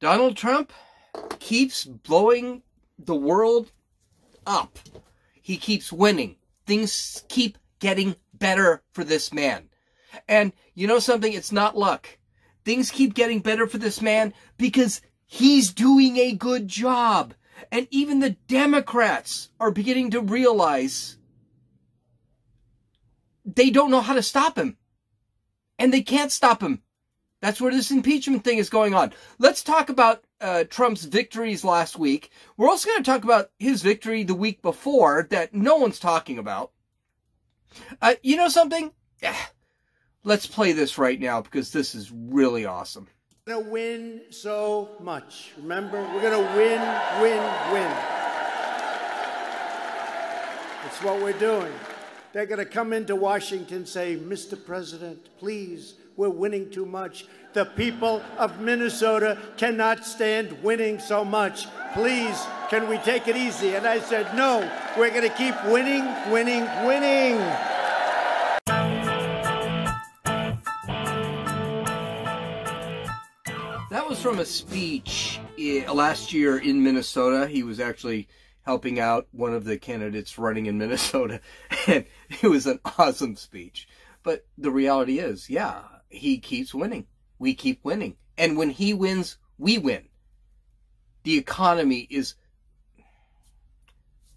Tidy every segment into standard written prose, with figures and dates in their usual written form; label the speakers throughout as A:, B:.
A: Donald Trump keeps blowing the world up. He keeps winning. Things keep getting better for this man. And you know something? It's not luck. Things keep getting better for this man because he's doing a good job. And even the Democrats are beginning to realize they don't know how to stop him. And they can't stop him. That's where this impeachment thing is going on. Let's talk about Trump's victories last week. We're also going to talk about his victory the week before that no one's talking about. You know something? Let's play this right now because this is really awesome.
B: We're going to win so much. Remember, we're going to win, win, win. That's what we're doing. They're going to come into Washington and say, Mr. President, please, we're winning too much. The people of Minnesota cannot stand winning so much. Please, can we take it easy? And I said, no, we're going to keep winning, winning, winning.
A: That was from a speech last year in Minnesota. He was actually helping out one of the candidates running in Minnesota. And it was an awesome speech. But the reality is, yeah, he keeps winning. We keep winning. And when he wins, we win. The economy is...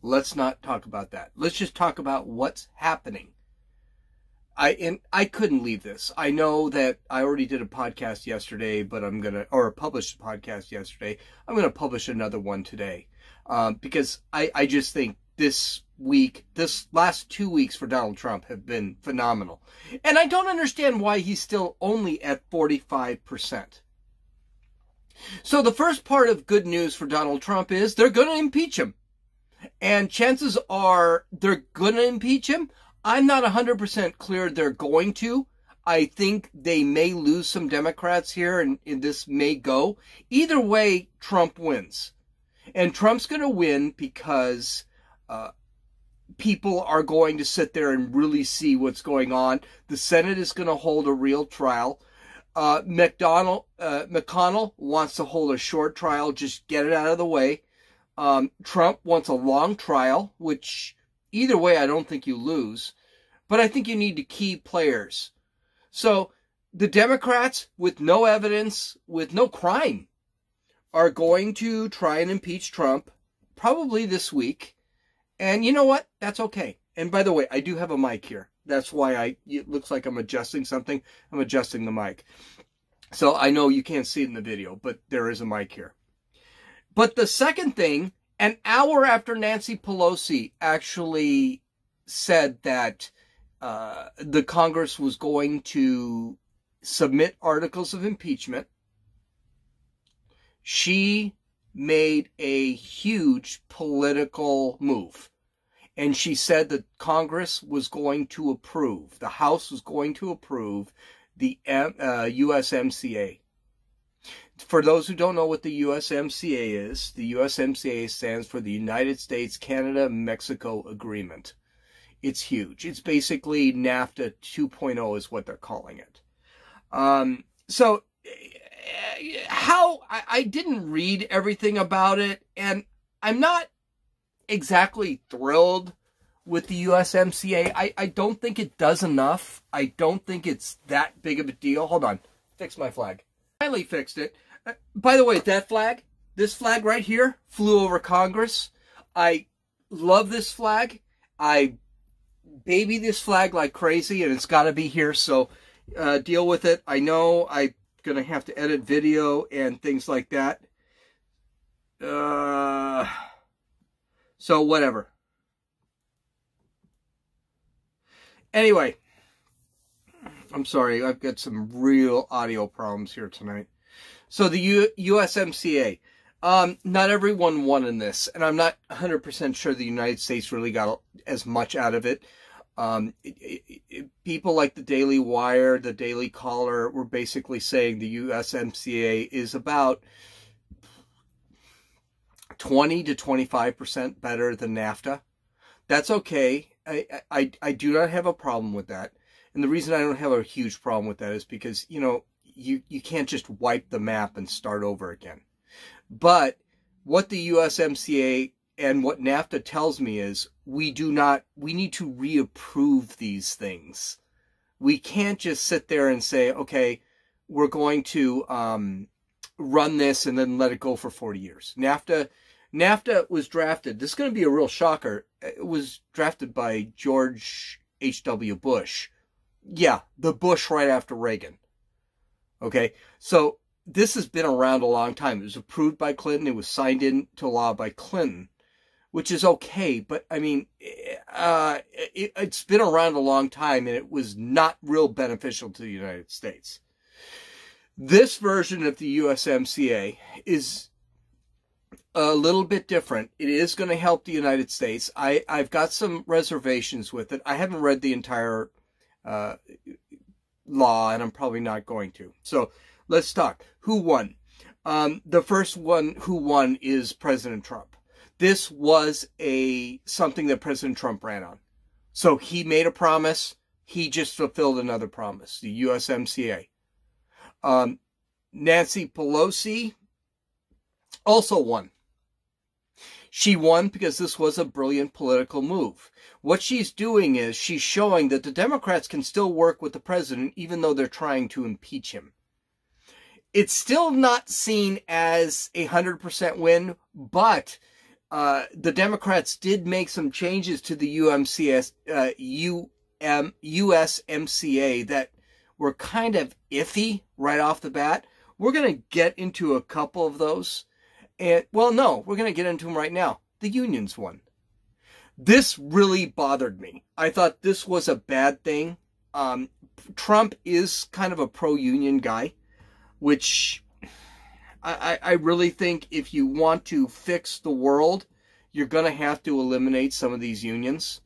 A: Let's not talk about that. Let's just talk about what's happening. I couldn't leave this. I know that I already did a podcast yesterday, but published a podcast yesterday. I'm going to publish another one today. Because I just think this last 2 weeks for Donald Trump have been phenomenal. And I don't understand why he's still only at 45%. So the first part of good news for Donald Trump is they're going to impeach him. And chances are they're going to impeach him. I'm not 100% clear they're going to. I think they may lose some Democrats here and this may go. Either way, Trump wins. And Trump's going to win because people are going to sit there and really see what's going on. The Senate is going to hold a real trial. McConnell wants to hold a short trial, just get it out of the way. Trump wants a long trial, which either way I don't think you lose. But I think you need the key players. So the Democrats, with no evidence, with no crime, are going to try and impeach Trump probably this week. And you know what? That's okay. And by the way, I do have a mic here. That's why it looks like I'm adjusting something. I'm adjusting the mic. So I know you can't see it in the video, but there is a mic here. But the second thing, an hour after Nancy Pelosi actually said that the Congress was going to submit articles of impeachment, she made a huge political move. And she said that Congress was going to approve, the House was going to approve the USMCA. For those who don't know what the USMCA is, the USMCA stands for the United States, Canada, Mexico Agreement. It's huge. It's basically NAFTA 2.0 is what they're calling it. So I didn't read everything about it, and I'm not exactly thrilled with the USMCA. I don't think it does enough. I don't think it's that big of a deal. Hold on. Fix my flag. Finally fixed it. By the way, that flag, this flag right here, flew over Congress. I love this flag. I baby this flag like crazy, and it's got to be here, so deal with it. I know I'm going to have to edit video and things like that. So whatever. Anyway, I'm sorry. I've got some real audio problems here tonight. So the USMCA, not everyone won in this, and I'm not 100% sure the United States really got as much out of it. People like the Daily Wire, the Daily Caller were basically saying the USMCA is about 20 to 25% better than NAFTA. That's okay. I do not have a problem with that. And the reason I don't have a huge problem with that is because, you know, you can't just wipe the map and start over again. But what the USMCA and what NAFTA tells me is we need to reapprove these things. We can't just sit there and say, okay, we're going to run this and then let it go for 40 years. NAFTA was drafted. This is going to be a real shocker. It was drafted by George H.W. Bush. Yeah, the Bush right after Reagan. Okay, so this has been around a long time. It was approved by Clinton. It was signed into law by Clinton, which is okay. But, I mean, it's been around a long time, and it was not real beneficial to the United States. This version of the USMCA is a little bit different. It is going to help the United States. I've got some reservations with it. I haven't read the entire law, and I'm probably not going to. So let's talk. Who won? The first one who won is President Trump. This was something that President Trump ran on. So he made a promise. He just fulfilled another promise, the USMCA. Nancy Pelosi also won. She won because this was a brilliant political move. What she's doing is she's showing that the Democrats can still work with the president even though they're trying to impeach him. It's still not seen as a 100% win, but the Democrats did make some changes to the USMCA that were kind of iffy right off the bat. We're going to get into a couple of those. And, well, no, we're going to get into them right now. The unions won. This really bothered me. I thought this was a bad thing. Trump is kind of a pro-union guy, which I really think if you want to fix the world, you're going to have to eliminate some of these unions.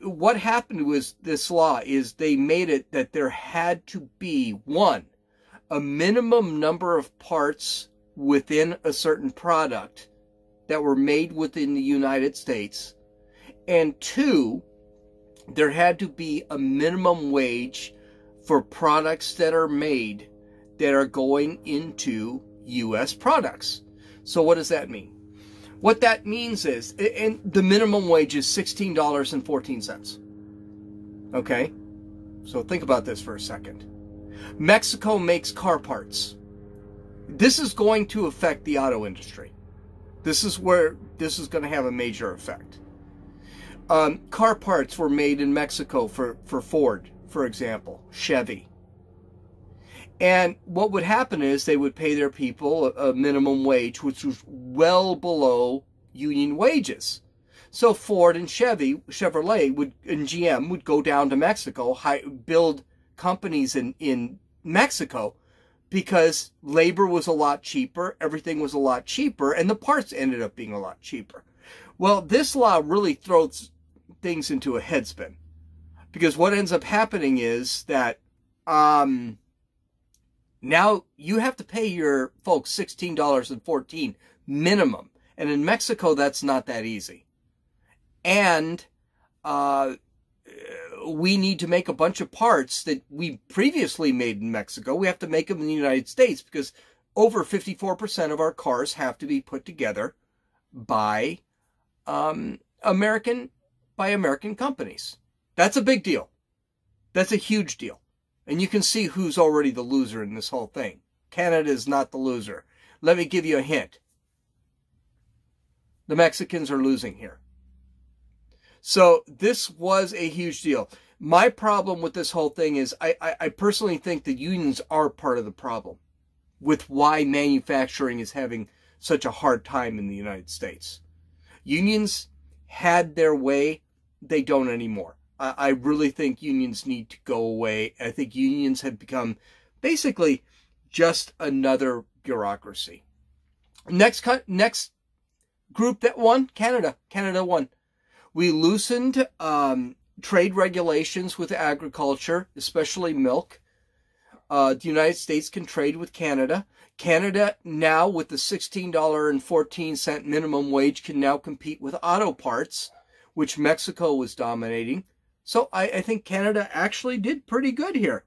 A: What happened was this law is they made it that there had to be, one, a minimum number of parts within a certain product that were made within the United States, and two, there had to be a minimum wage for products that are made that are going into U.S. products. So what does that mean? What that means is, and the minimum wage is $16.14. Okay? So think about this for a second. Mexico makes car parts. This is going to affect the auto industry. This is where this is going to have a major effect. Car parts were made in Mexico for Ford, for example, Chevy. And what would happen is they would pay their people a minimum wage, which was well below union wages. So Ford and Chevrolet and GM would go down to Mexico, build companies in Mexico, because labor was a lot cheaper, everything was a lot cheaper, and the parts ended up being a lot cheaper. Well, this law really throws things into a headspin, because what ends up happening is that now you have to pay your folks $16.14 minimum, and in Mexico that's not that easy. And we need to make a bunch of parts that we previously made in Mexico. We have to make them in the United States because over 54% of our cars have to be put together by American companies. That's a big deal. That's a huge deal. And you can see who's already the loser in this whole thing. Canada is not the loser. Let me give you a hint. The Mexicans are losing here. So this was a huge deal. My problem with this whole thing is I personally think the unions are part of the problem with why manufacturing is having such a hard time in the United States. Unions had their way. They don't anymore. I really think unions need to go away. I think unions have become basically just another bureaucracy. Next group that won, Canada. Canada won. We loosened trade regulations with agriculture, especially milk. The United States can trade with Canada. Canada now, with the $16.14 minimum wage, can now compete with auto parts, which Mexico was dominating. So I think Canada actually did pretty good here.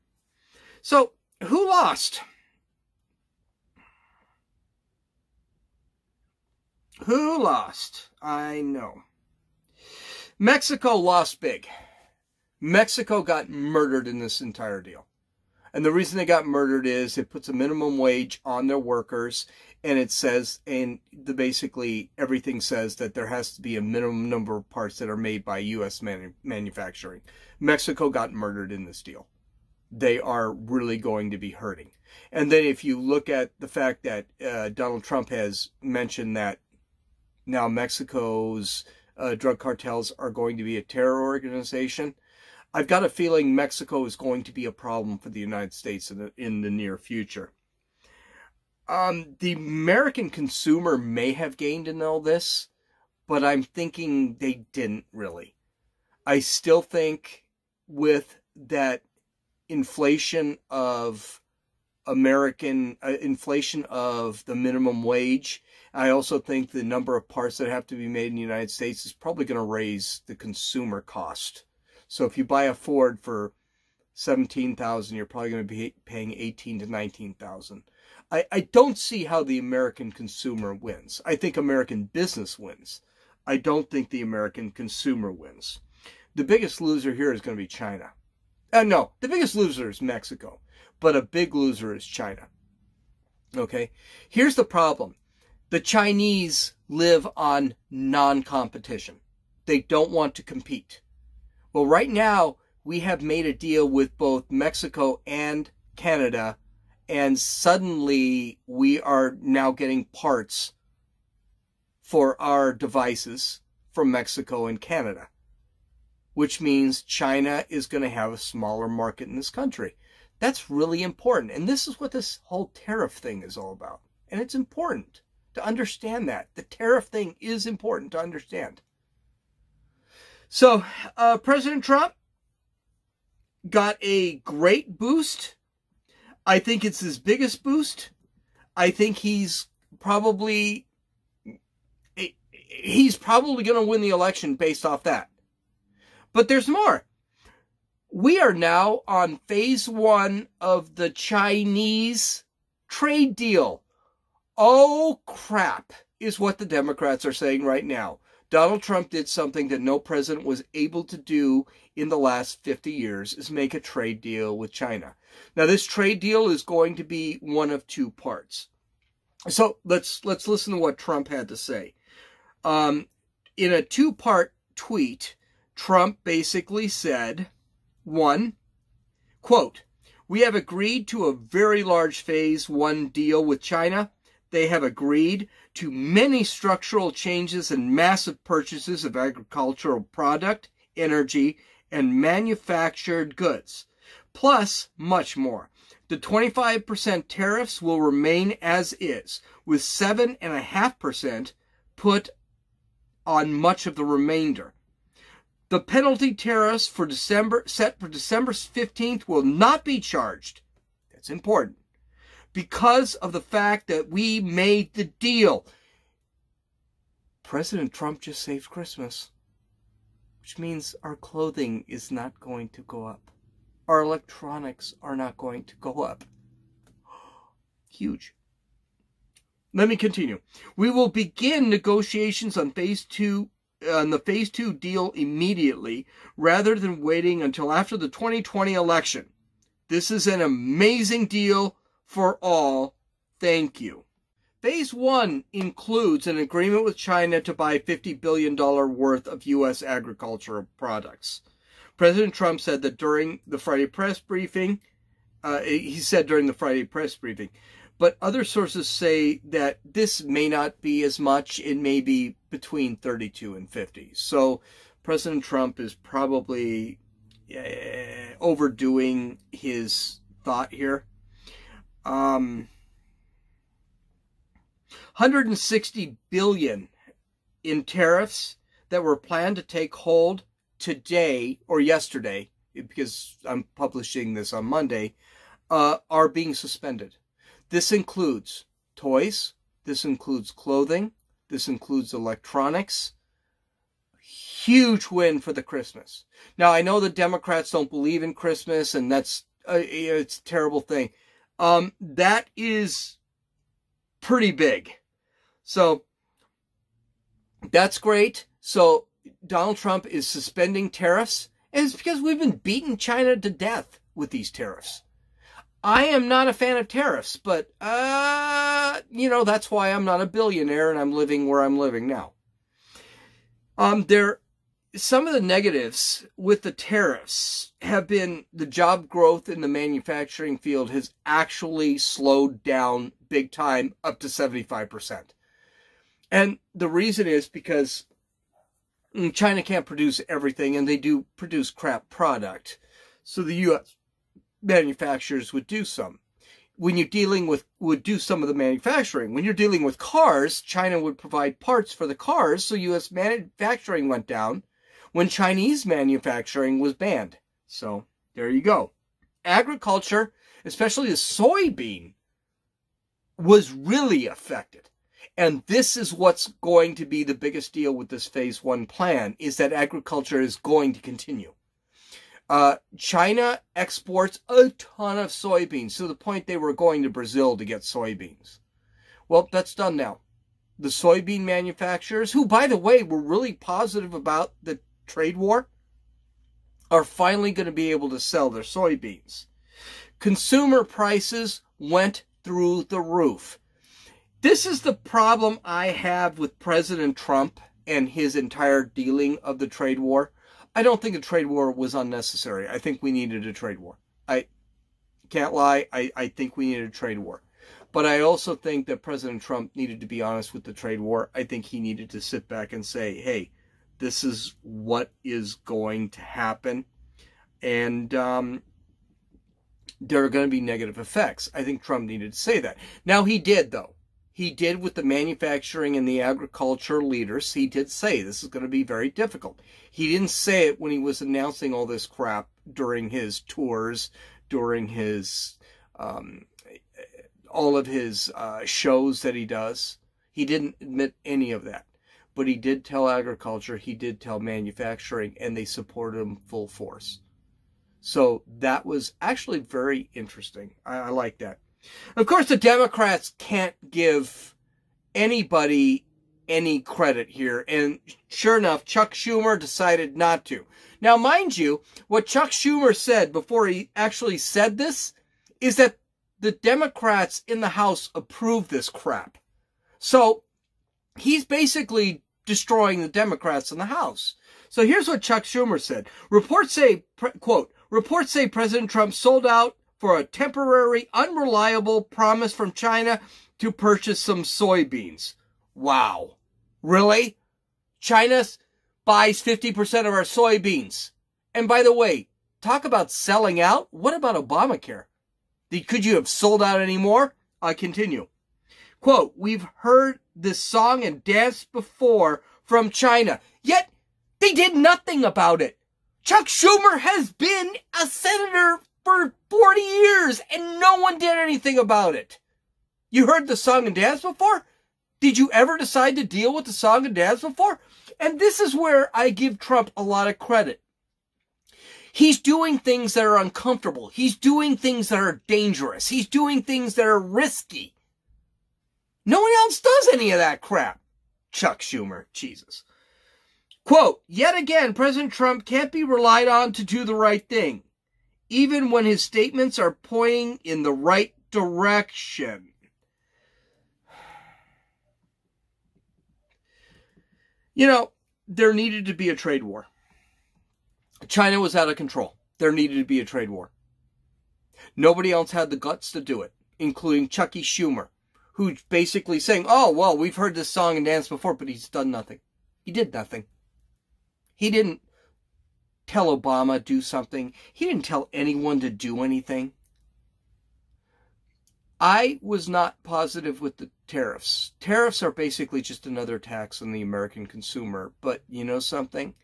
A: So who lost? Who lost? I know. Mexico lost big. Mexico got murdered in this entire deal. And the reason they got murdered is it puts a minimum wage on their workers, and it says, basically everything says that there has to be a minimum number of parts that are made by U.S. manufacturing. Mexico got murdered in this deal. They are really going to be hurting. And then if you look at the fact that Donald Trump has mentioned that now Mexico's drug cartels are going to be a terror organization, I've got a feeling Mexico is going to be a problem for the United States in the near future. The American consumer may have gained in all this, but I'm thinking they didn't really. I still think with that inflation of inflation of the minimum wage, I also think the number of parts that have to be made in the United States is probably going to raise the consumer cost. So if you buy a Ford for $17,000, you're probably going to be paying $18,000 to $19,000. I don't see how the American consumer wins. I think American business wins. I don't think the American consumer wins. The biggest loser here is going to be China. No, the biggest loser is Mexico, but a big loser is China. Okay, here's the problem. The Chinese live on non-competition. They don't want to compete. Well, right now, we have made a deal with both Mexico and Canada, and suddenly we are now getting parts for our devices from Mexico and Canada, which means China is going to have a smaller market in this country. That's really important, and this is what this whole tariff thing is all about, and it's important to understand that. The tariff thing is important to understand. So, President Trump got a great boost. I think it's his biggest boost. I think he's probably going to win the election based off that. But there's more. We are now on phase 1 of the Chinese trade deal. Oh, crap, is what the Democrats are saying right now. Donald Trump did something that no president was able to do in the last 50 years, is make a trade deal with China. Now, this trade deal is going to be one of two parts. So let's listen to what Trump had to say. In a 2-part tweet, Trump basically said, 1, quote, "We have agreed to a very large phase 1 deal with China. They have agreed to many structural changes and massive purchases of agricultural product, energy, and manufactured goods, plus much more. The 25% tariffs will remain as is, with 7.5% put on much of the remainder. The penalty tariffs for set for December 15th will not be charged." That's important. "Because of the fact that we made the deal." President Trump just saved Christmas, which means our clothing is not going to go up. Our electronics are not going to go up. Huge. Let me continue. "We will begin negotiations on the phase 2 deal immediately, rather than waiting until after the 2020 election. This is an amazing deal for all. Thank you." Phase 1 includes an agreement with China to buy $50 billion worth of U.S. agricultural products. President Trump said that during the Friday press briefing, but other sources say that this may not be as much. It may be between 32 and 50. So President Trump is probably overdoing his thought here. 160 billion in tariffs that were planned to take hold today or yesterday, because I'm publishing this on Monday, are being suspended. This includes toys, this includes clothing, this includes electronics. Huge win for the Christmas. Now, I know the Democrats don't believe in Christmas, and that's it's a terrible thing. That is pretty big. So That's great. So Donald Trump is suspending tariffs, and it's because we've been beating China to death with these tariffs. I am not a fan of tariffs, but, that's why I'm not a billionaire and I'm living where I'm living now. Some of the negatives with the tariffs have been the job growth in the manufacturing field has actually slowed down big time, up to 75%. And the reason is because China can't produce everything, and they do produce crap product. So the U.S. manufacturers would do some. When you're dealing with, would do some of the manufacturing. When you're dealing with cars, China would provide parts for the cars, so U.S. manufacturing went down when Chinese manufacturing was banned. So there you go. Agriculture, especially the soybean, was really affected. And this is what's going to be the biggest deal with this phase 1 plan, is that agriculture is going to continue. China exports a ton of soybeans, to the point they were going to Brazil to get soybeans. Well, that's done now. The soybean manufacturers, who, by the way, were really positive about the trade war, are finally going to be able to sell their soybeans. Consumer prices went through the roof. This is the problem I have with President Trump and his entire dealing of the trade war. I don't think a trade war was unnecessary. I think we needed a trade war. I can't lie. I think we needed a trade war. But I also think that President Trump needed to be honest with the trade war. I think he needed to sit back and say, hey, this is what is going to happen. And there are going to be negative effects. I think Trump needed to say that. Now, he did, though. He did with the manufacturing and the agriculture leaders. He did say this is going to be very difficult. He didn't say it when he was announcing all this crap during his tours, during his all of his shows that he does. He didn't admit any of that. But he did tell agriculture, he did tell manufacturing, and they supported him full force. So that was actually very interesting. I like that. Of course, the Democrats can't give anybody any credit here. And sure enough, Chuck Schumer decided not to. Now, mind you, what Chuck Schumer said before he actually said this is that the Democrats in the House approve this crap. So he's basically destroying the Democrats in the House. So here's what Chuck Schumer said. Reports say, quote, reports say President Trump sold out for a temporary, unreliable promise from China to purchase some soybeans. Wow. Really? China buys 50% of our soybeans. And by the way, talk about selling out. What about Obamacare? Could you have sold out any more? I continue. Quote, we've heard this song and dance before from China, yet they did nothing about it. Chuck Schumer has been a senator for 40 years and no one did anything about it. You heard the song and dance before? Did you ever decide to deal with the song and dance before? And this is where I give Trump a lot of credit. He's doing things that are uncomfortable. He's doing things that are dangerous. He's doing things that are risky. No one else does any of that crap. Chuck Schumer, Jesus. Quote, yet again, President Trump can't be relied on to do the right thing, even when his statements are pointing in the right direction. You know, there needed to be a trade war. China was out of control. There needed to be a trade war. Nobody else had the guts to do it, including Chucky Schumer, who's basically saying, oh, well, we've heard this song and dance before, but he's done nothing. He did nothing. He didn't tell Obama do something. He didn't tell anyone to do anything. I was not positive with the tariffs. Tariffs are basically just another tax on the American consumer. But you know something?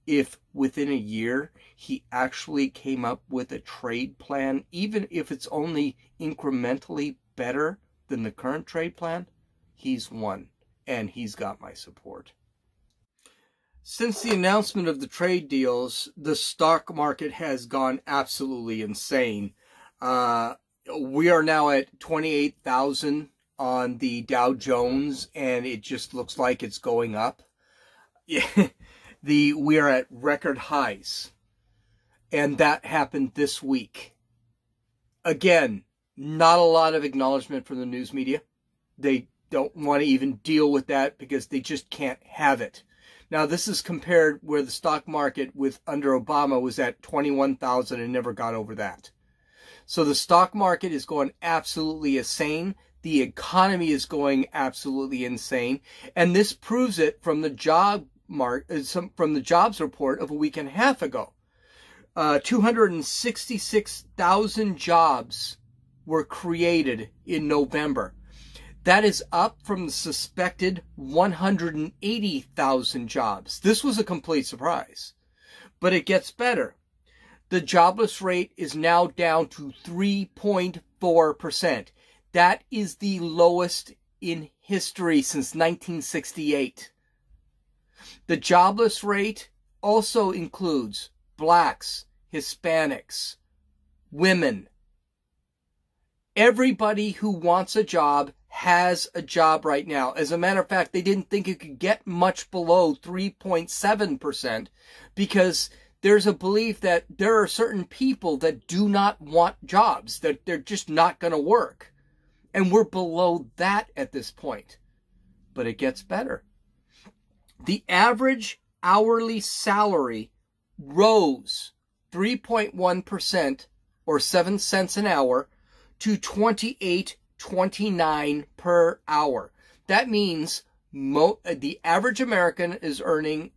A: If within a year he actually came up with a trade plan, even if it's only incrementally better than the current trade plan, he's won. And he's got my support. Since the announcement of the trade deals, the stock market has gone absolutely insane. We are now at 28,000 on the Dow Jones, and it just looks like it's going up. we are at record highs. And that happened this week. Again, not a lot of acknowledgement from the news media. They don't want to even deal with that because they just can't have it. Now, this is compared where the stock market under Obama was at 21,000 and never got over that. So the stock market is going absolutely insane. The economy is going absolutely insane. And this proves it from the jobs report of a week and a half ago. 266,000 jobs were created in November. That is up from the suspected 180,000 jobs. This was a complete surprise. But it gets better. The jobless rate is now down to 3.4%. That is the lowest in history since 1968. The jobless rate also includes blacks, Hispanics, women. Everybody who wants a job has a job right now. As a matter of fact, they didn't think it could get much below 3.7% because there's a belief that there are certain people that do not want jobs, that they're just not going to work. And we're below that at this point. But it gets better. The average hourly salary rose 3.1% or 7 cents an hour to $28.29 per hour. That means the average American is earning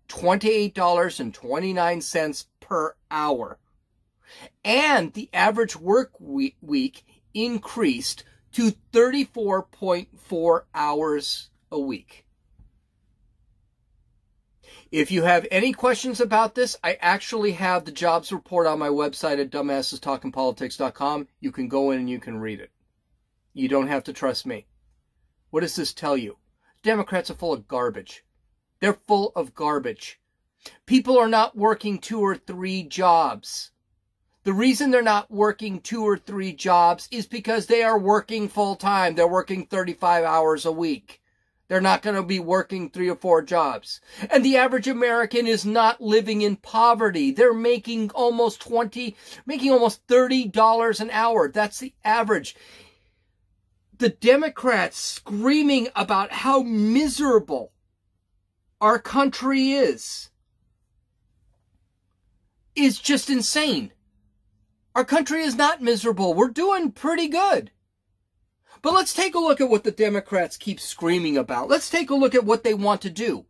A: $28.29 per hour. And the average work week increased to 34.4 hours a week. If you have any questions about this, I actually have the jobs report on my website at dumbassestalkingpolitics.com. You can go in and you can read it. You don't have to trust me. What does this tell you? Democrats are full of garbage. They're full of garbage. People are not working 2 or 3 jobs. The reason they're not working 2 or 3 jobs is because they are working full time. They're working 35 hours a week. They're not going to be working 3 or 4 jobs. And the average American is not living in poverty. They're making almost $30 an hour. That's the average. The Democrats screaming about how miserable our country is just insane. Our country is not miserable. We're doing pretty good. But let's take a look at what the Democrats keep screaming about. Let's take a look at what they want to do.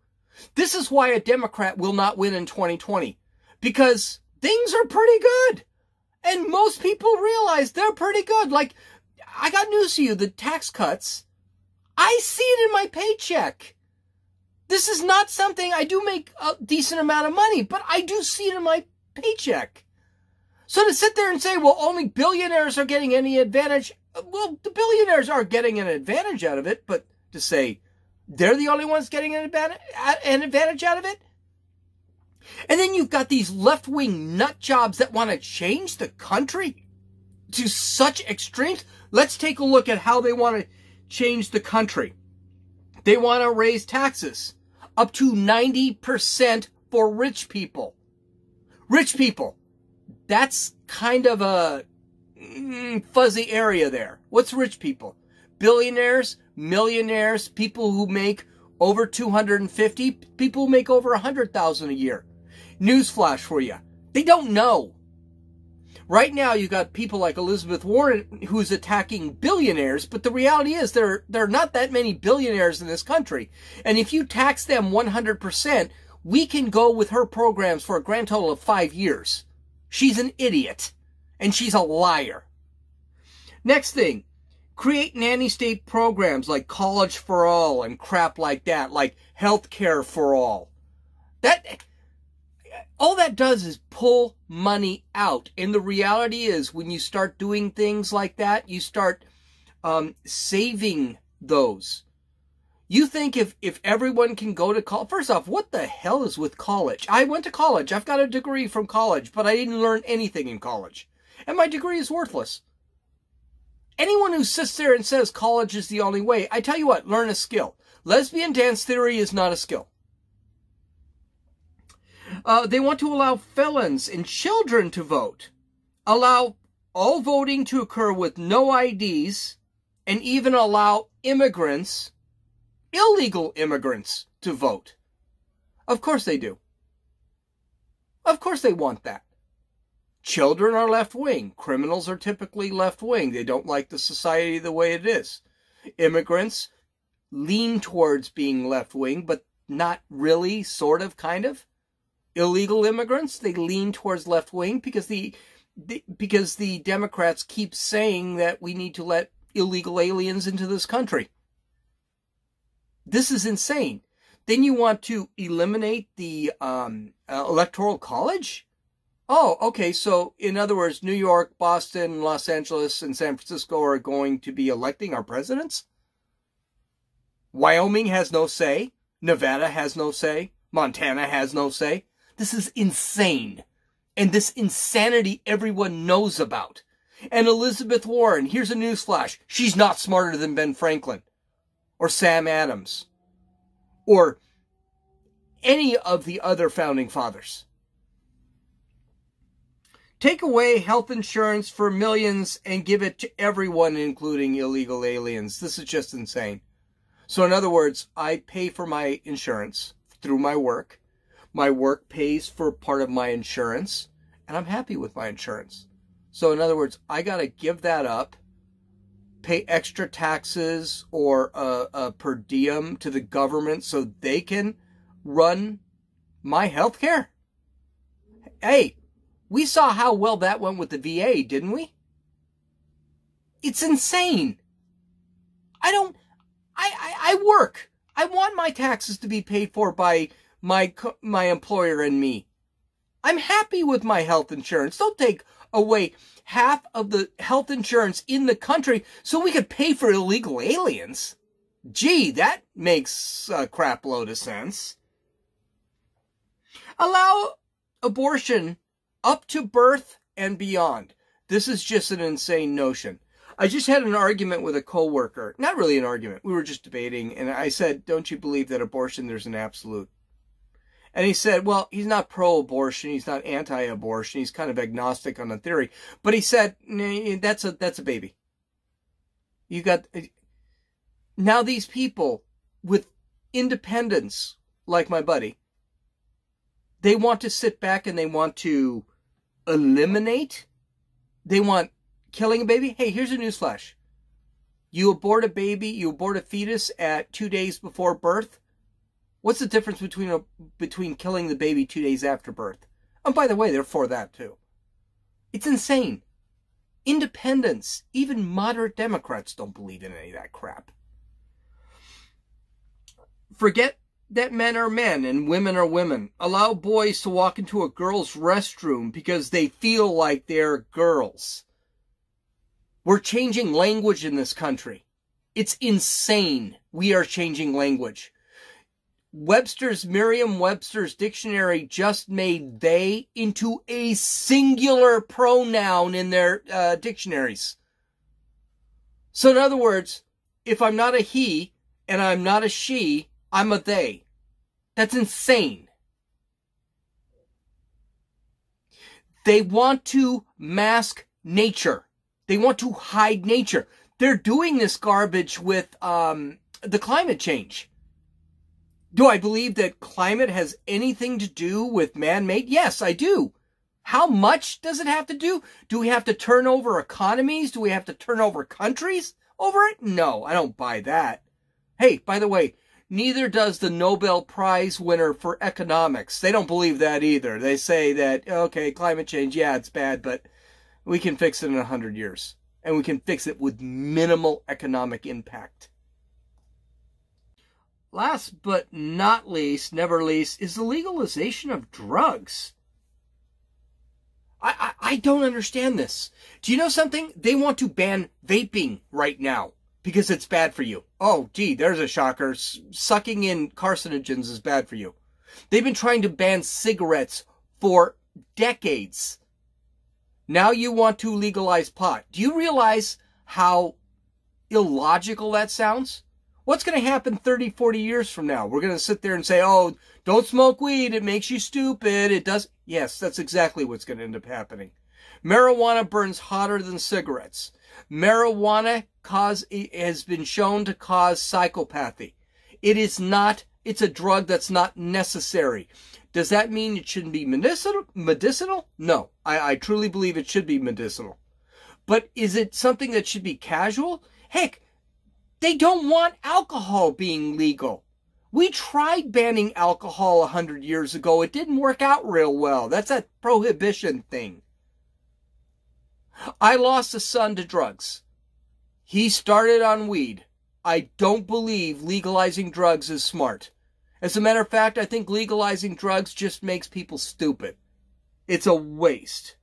A: This is why a Democrat will not win in 2020. Because things are pretty good. And most people realize they're pretty good. Like, I got news to you. The tax cuts, I see it in my paycheck. This is not something, I do make a decent amount of money, but I do see it in my paycheck. So to sit there and say, well, only billionaires are getting any advantage, well, the billionaires are getting an advantage out of it, but to say they're the only ones getting an advantage out of it? And then you've got these left-wing nut jobs that want to change the country to such extremes. Let's take a look at how they want to change the country. They want to raise taxes up to 90% for rich people. Rich people. That's kind of a fuzzy area there. What's rich people? Billionaires, millionaires, people who make over 250, people who make over 100,000 a year. Newsflash for you. They don't know. Right now, you got people like Elizabeth Warren who's attacking billionaires, but the reality is there are not that many billionaires in this country. And if you tax them 100%, we can go with her programs for a grand total of 5 years. She's an idiot. And she's a liar. Next thing, create nanny state programs like College for All and crap like that, like Healthcare for All. All that does is pull money out. And the reality is, when you start doing things like that, you start saving those. You think if everyone can go to college, first off, what the hell is with college? I went to college. I've got a degree from college, but I didn't learn anything in college. And my degree is worthless. Anyone who sits there and says college is the only way, I tell you what, learn a skill. Lesbian dance theory is not a skill. They want to allow felons and children to vote, allow all voting to occur with no IDs, and even allow immigrants, illegal immigrants, to vote. Of course they do. Of course they want that. Children are left-wing. Criminals are typically left-wing. They don't like the society the way it is. Immigrants lean towards being left-wing, but not really, sort of, kind of. Illegal immigrants, they lean towards left-wing because the Democrats keep saying that we need to let illegal aliens into this country. This is insane. Then you want to eliminate the Electoral College? Oh, okay, so in other words, New York, Boston, Los Angeles, and San Francisco are going to be electing our presidents? Wyoming has no say. Nevada has no say. Montana has no say. This is insane. And this insanity everyone knows about. And Elizabeth Warren, here's a newsflash. She's not smarter than Ben Franklin. Or Sam Adams. Or any of the other founding fathers. Take away health insurance for millions and give it to everyone, including illegal aliens. This is just insane. So in other words, I pay for my insurance through my work. My work pays for part of my insurance, and I'm happy with my insurance. So in other words, I got to give that up, pay extra taxes or a per diem to the government so they can run my health care? Hey, we saw how well that went with the VA, didn't we? It's insane. I work. I want my taxes to be paid for by my employer and me. I'm happy with my health insurance. Don't take away half of the health insurance in the country so we could pay for illegal aliens. Gee, that makes a crap load of sense. Allow abortion up to birth and beyond. This is just an insane notion. I just had an argument with a coworker. Not really an argument. We were just debating. And I said, don't you believe that abortion, there's an absolute? And he said, well, he's not pro-abortion. He's not anti-abortion. He's kind of agnostic on the theory. But he said, nah, that's a baby. You got... Now these people with independence, like my buddy, they want to sit back and they want to eliminate. They want killing a baby. Hey, here's a newsflash. You abort a baby, you abort a fetus at 2 days before birth. What's the difference between killing the baby 2 days after birth? And by the way, they're for that too. It's insane. Independence. Even moderate Democrats don't believe in any of that crap. Forget that men are men and women are women. Allow boys to walk into a girl's restroom because they feel like they're girls. We're changing language in this country. It's insane. We are changing language. Merriam-Webster's dictionary just made they into a singular pronoun in their dictionaries. So in other words, if I'm not a he and I'm not a she, I'm a they. That's insane. They want to mask nature. They want to hide nature. They're doing this garbage with the climate change. Do I believe that climate has anything to do with man-made? Yes, I do. How much does it have to do? Do we have to turn over economies? Do we have to turn over countries over it? No, I don't buy that. Hey, by the way, neither does the Nobel Prize winner for economics. They don't believe that either. They say that, okay, climate change, yeah, it's bad, but we can fix it in 100 years. And we can fix it with minimal economic impact. Last but not least, never least, is the legalization of drugs. I don't understand this. Do you know something? They want to ban vaping right now because it's bad for you. Oh, gee, there's a shocker. Sucking in carcinogens is bad for you. They've been trying to ban cigarettes for decades. Now you want to legalize pot. Do you realize how illogical that sounds? What's going to happen 30, 40 years from now? We're going to sit there and say, oh, don't smoke weed. It makes you stupid. It does. Yes, that's exactly what's going to end up happening. Marijuana burns hotter than cigarettes. Marijuana has been shown to cause psychopathy. It's a drug that's not necessary. Does that mean it shouldn't be medicinal? No, I truly believe it should be medicinal. But is it something that should be casual? Heck, they don't want alcohol being legal. We tried banning alcohol 100 years ago. It didn't work out real well. That's a prohibition thing. I lost a son to drugs. He started on weed. I don't believe legalizing drugs is smart. As a matter of fact, I think legalizing drugs just makes people stupid. It's a waste.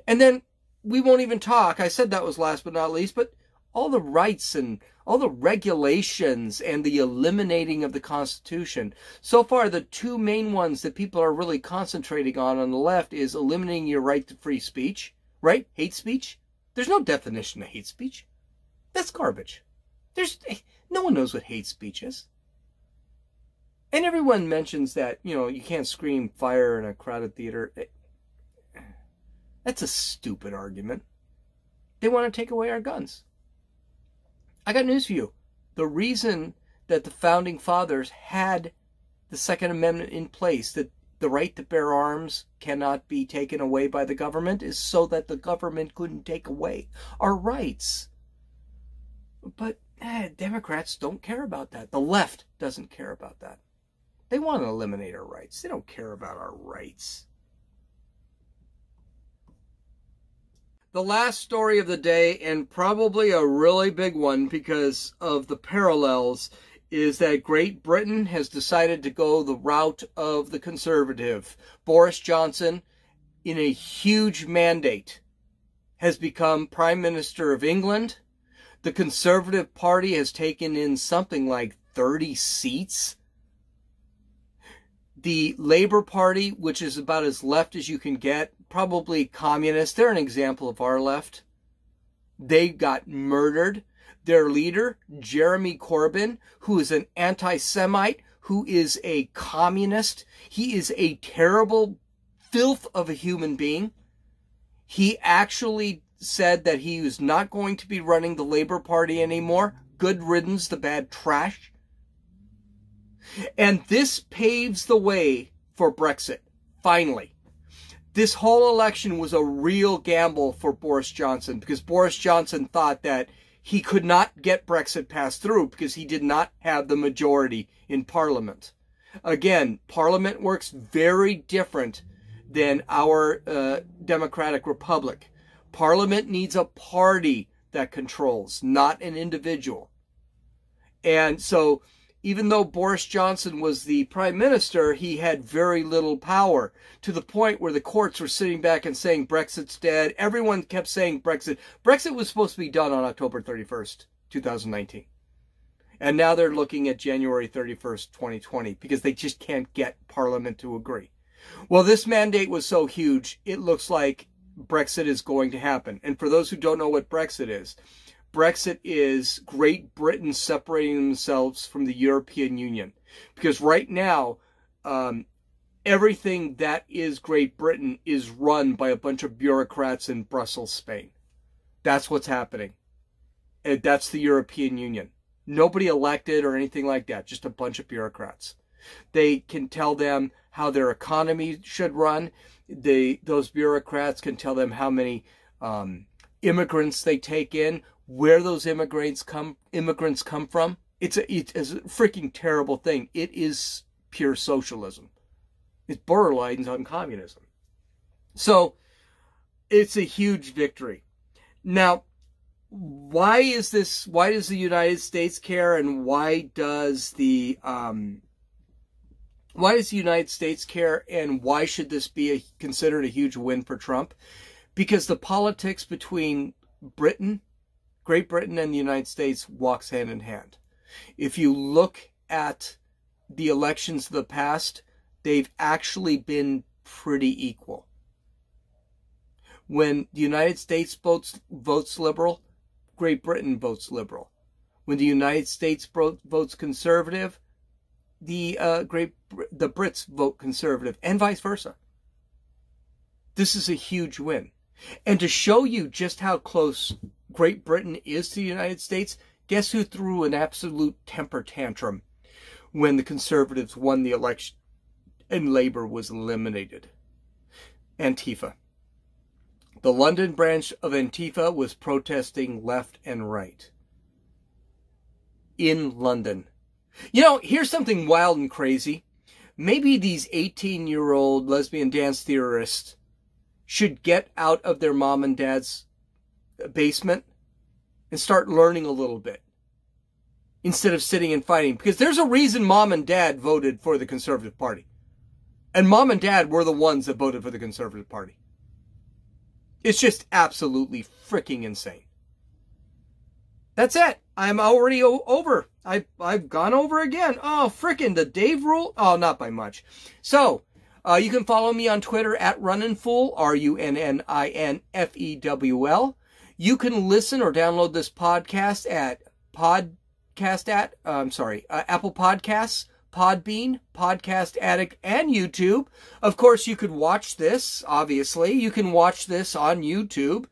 A: And then we won't even talk. I said that was last but not least, but all the rights and all the regulations and the eliminating of the Constitution. So far, the two main ones that people are really concentrating on the left is eliminating your right to free speech, right? Hate speech. There's no definition of hate speech. That's garbage. No one knows what hate speech is. And everyone mentions that, you can't scream fire in a crowded theater. That's a stupid argument. They want to take away our guns. I got news for you. The reason that the founding fathers had the Second Amendment in place, that the right to bear arms cannot be taken away by the government, is so that the government couldn't take away our rights. But Democrats don't care about that. The left doesn't care about that. They want to eliminate our rights. They don't care about our rights. The last story of the day, and probably a really big one because of the parallels, is that Great Britain has decided to go the route of the conservative. Boris Johnson, in a huge mandate, has become Prime Minister of England. The Conservative Party has taken in something like 30 seats. The Labour Party, which is about as left as you can get, probably communist. They're an example of our left. They got murdered. Their leader, Jeremy Corbyn, who is an anti-Semite, who is a communist. He is a terrible filth of a human being. He actually said that he was not going to be running the Labour Party anymore. Good riddance, the bad trash. And this paves the way for Brexit, finally. This whole election was a real gamble for Boris Johnson because Boris Johnson thought that he could not get Brexit passed through because he did not have the majority in Parliament. Again, Parliament works very different than our democratic republic. Parliament needs a party that controls, not an individual. And so, even though Boris Johnson was the prime minister, he had very little power, to the point where the courts were sitting back and saying Brexit's dead. Everyone kept saying Brexit. Brexit was supposed to be done on October 31st, 2019. And now they're looking at January 31st, 2020, because they just can't get Parliament to agree. Well, this mandate was so huge, it looks like Brexit is going to happen. And for those who don't know what Brexit is Great Britain separating themselves from the European Union. Because right now, everything that is Great Britain is run by a bunch of bureaucrats in Brussels, Spain. That's what's happening. And that's the European Union. Nobody elected or anything like that, just a bunch of bureaucrats. They can tell them how their economy should run. Those bureaucrats can tell them how many immigrants they take in, where those immigrants come from. It's a freaking terrible thing. It is pure socialism. It's borderlines on communism. So it's a huge victory. Now, why does the United States care, and why does the United States care, and why should this be considered a huge win for Trump? Because the politics between Great Britain and the United States walks hand in hand. If you look at the elections of the past, they've actually been pretty equal. When the United States votes liberal, Great Britain votes liberal. When the United States votes conservative, the Brits vote conservative, and vice versa. This is a huge win. And to show you just how close Great Britain is to the United States, guess who threw an absolute temper tantrum when the Conservatives won the election and Labour was eliminated? Antifa. The London branch of Antifa was protesting left and right in London. You know, here's something wild and crazy. Maybe these 18-year-old lesbian dance theorists should get out of their mom and dad's basement and start learning a little bit instead of sitting and fighting. Because there's a reason mom and dad voted for the Conservative Party. And mom and dad were the ones that voted for the Conservative Party. It's just absolutely freaking insane. That's it. I'm already over. I've gone over again. Oh, frickin' the Dave rule. Oh, not by much. So, you can follow me on Twitter at RunninFool, RUNNINFEWL. You can listen or download this podcast at Apple Podcasts, Podbean, Podcast Addict, and YouTube. Of course, you could watch this, obviously. You can watch this on YouTube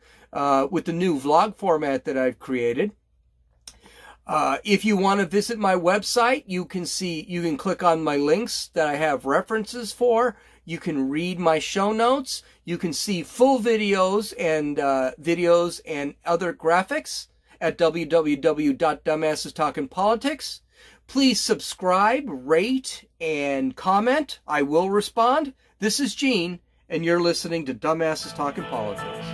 A: with the new vlog format that I've created. If you want to visit my website, you can click on my links that I have references for. You can read my show notes. You can see full videos and other graphics at www.dumbassestalkingpolitics. Please subscribe, rate, and comment. I will respond. This is Gene, and you're listening to Dumbasses Talking Politics.